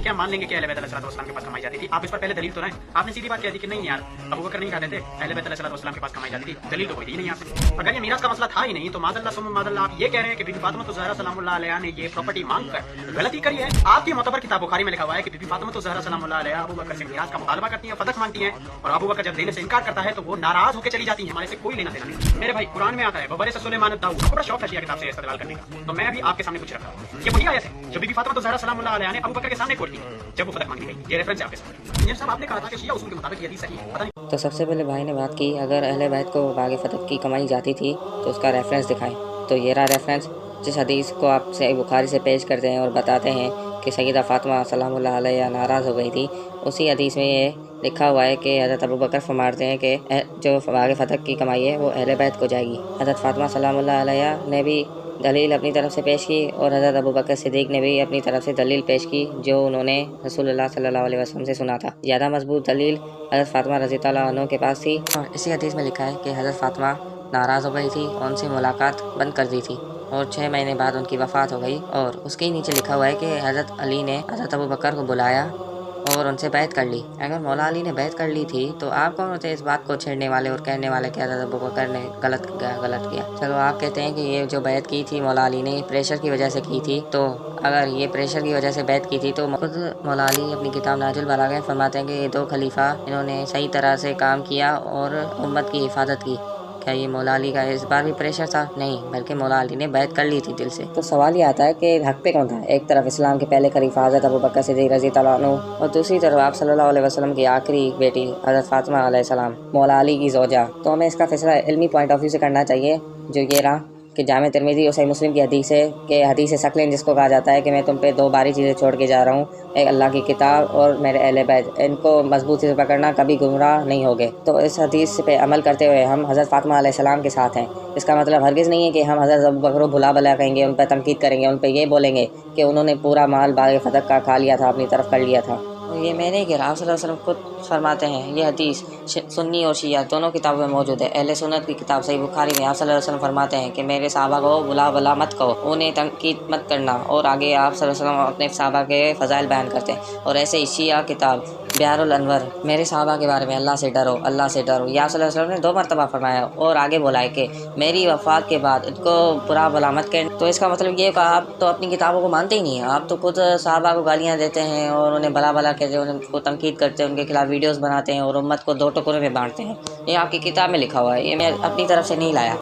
क्या मान लेंगे कि अहले बैत अलैहिस्सलाम के पास कमाई जाती थी? आप इस पर पहले दलील तो लाएं। आपने सीधी बात कह दी कि नहीं यार, अबू बकर नहीं खाते थे, अहले बैत अलैहिस्सलाम के पास कमाई जाती थी। दलील तो कोई दी नहीं आपने। अगर ये मीरास का मसला था ही नहीं तो मादल्ला सुम्मा मादल्ला आप ये कह रहे हैं कि बीबी फातिमा ज़हरा सलामुल्लाह अलैहा ने ये प्रॉपर्टी मांग कर गलती करी है। आपकी मुतबर किताब बुखारी में लिखा हुआ है कि बीबी फातिमा ज़हरा सलामुल्लाह अलैहा अबू बकर से मीरास का मुतालबा करती हैं, फदक मांगती हैं, और अबू बकर जब देने से इनकार करता है तो वो नाराज होकर चली जाती हैं, हमारे से कोई लेना देना नहीं। मेरे भाई कुरान में आता है बबरे से सुलेमान दाऊद, बड़ा शौक है शिया किताब से इस्तेदलाल करने का, तो मैं अभी आपके सामने कुछ रखा हूं। ये वही आयत है जो बीबी फातिमा ज़हरा सलामुल्लाह अलैहा ने अबू बकर के सामने कोट की जब वो फदक मांगी गई। ये रेफरेंस है आपके सामने। इंजीनियर साहब आपने कहा था कि शिया उसूल के मुताबिक ये हदीस सही है, पता नहीं। तो सबसे पहले भाई ने बात की अगर अहले बैत को बाग फतह की कमाई जाती थी तो उसका रेफरेंस दिखाएं। तो ये रहा रेफरेंस जिस हदीस को आप सही बुखारी से पेश करते हैं और बताते हैं कि सैयदा फातिमा सलामुल्लाह अलैहा नाराज़ हो गई थी। उसी हदीस में ये लिखा हुआ है कि हज़रत अबू बकर फरमाते हैं कि जो बाग फतह की कमाई है वो अहले बैत को जाएगी। हज़रत फातिमा सलामुल्लाह अलैहा ने भी दलील अपनी तरफ से पेश की और हज़रत अबू बकर सिद्दीक़ ने भी अपनी तरफ से दलील पेश की जो उन्होंने रसूलुल्लाह सल्लल्लाहु अलैहि वसल्लम से सुना था। ज़्यादा मजबूत दलील हज़रत फातिमा रज़ी अल्लाह अन्हा के पास थी और इसी हदीस में लिखा है कि हज़रत फातिमा नाराज़ हो गई थी और उनसे मुलाकात बंद कर दी थी और 6 महीने बाद उनकी वफ़ात हो गई। और उसके नीचे लिखा हुआ है कि हज़रत अली ने हज़रत अबू बकर को बुलाया और उनसे बैत कर ली। अगर मौला अली ने बैत कर ली थी तो आप कौन होते इस बात को छेड़ने वाले और कहने वाले कि हज़रत अबू बकर ने गलत किया। चलो आप कहते हैं कि ये जो बैत की थी मौला अली ने प्रेशर की वजह से की थी, तो अगर ये प्रेशर की वजह से बैत की थी तो खुद मौला अली अपनी किताब नाजुल बलागा में फरमाते हैं कि ये 2 खलीफा इन्होंने सही तरह से काम किया और उम्मत की हिफाजत की। क्या ये मौला अली का इस बार भी प्रेशर था? नहीं, बल्कि मौला अली ने बैत कर ली थी दिल से। तो सवाल ये आता है कि हक पे कौन था? एक तरफ इस्लाम के पहले खलीफा हज़रत अबू बकर सिद्दीक़ रज़ी अल्लाह अन्हु और दूसरी तरफ आप सल्लल्लाहु अलैहि वसल्लम की आखिरी बेटी हज़रत फातिमा अलैहिस्सलाम मौला अली की ज़ौजा। तो हमें इसका फैसला इल्मी पॉइंट ऑफ व्यू से करना चाहिए जो ये रहा कि जामे तिरमिज़ी और सही मुस्लिम की हदीस है कि हदीस सकलेन जिसको कहा जाता है कि मैं तुम पे 2 भारी चीज़ें छोड़ के जा रहा हूँ, एक अल्लाह की किताब और मेरे अहले बैत, इनको मजबूती से पकड़ना, कभी गुमराह नहीं होगे। तो इस हदीस पे अमल करते हुए हम हज़रत फातिमा अलैहिस्सलाम के साथ हैं। इसका मतलब हरगिज़ नहीं है कि हम हज़रत अबू बकर को भुला भला कहेंगे, उन पर तनकीद करेंगे, उन पर ये बोलेंगे कि उन्होंने पूरा माल बाग फतह का खा लिया था, अपनी तरफ कर लिया था। तो ये मैं नहीं कह रहा, आप सल्लल्लाहु अलैहि वसल्लम खुद फरमाते हैं। ये हदीस सुन्नी और शिया दोनों किताबों में मौजूद है। अहले सुन्नत की किताब सही बुखारी में आप सल्लल्लाहु अलैहि वसल्लम फरमाते हैं कि मेरे सहाबा को बुला भला मत कहो, उन्हें तनकीद मत करना। और आगे आप सल्लल्लाहु अलैहि वसल्लम अपने सहाबा के फ़ज़ाइल बयान करते हैं। और ऐसे ही शिया किताब बिहारुल अनवर मेरे सहाबा के बारे में अल्लाह से डरो, अल्लाह से डरो, या सल्लल्लाहु अलैहि वसल्लम ने 2 मरतबा फरमाया और आगे बोला है कि मेरी वफ़ात के बाद इनको बुरा भला मत कहना। तो इसका मतलब ये कहा आप तो अपनी किताबों को मानते ही नहीं हैं, आप तो खुद सहाबा को गालियाँ देते हैं और उन्हें भला भला कहते हैं, उनको तनकीद करते हैं, उनके खिलाफ वीडियोस बनाते हैं और उम्मत को 2 टुकड़ों में बांटते हैं। ये आपकी किताब में लिखा हुआ है, ये मैं अपनी तरफ से नहीं लाया।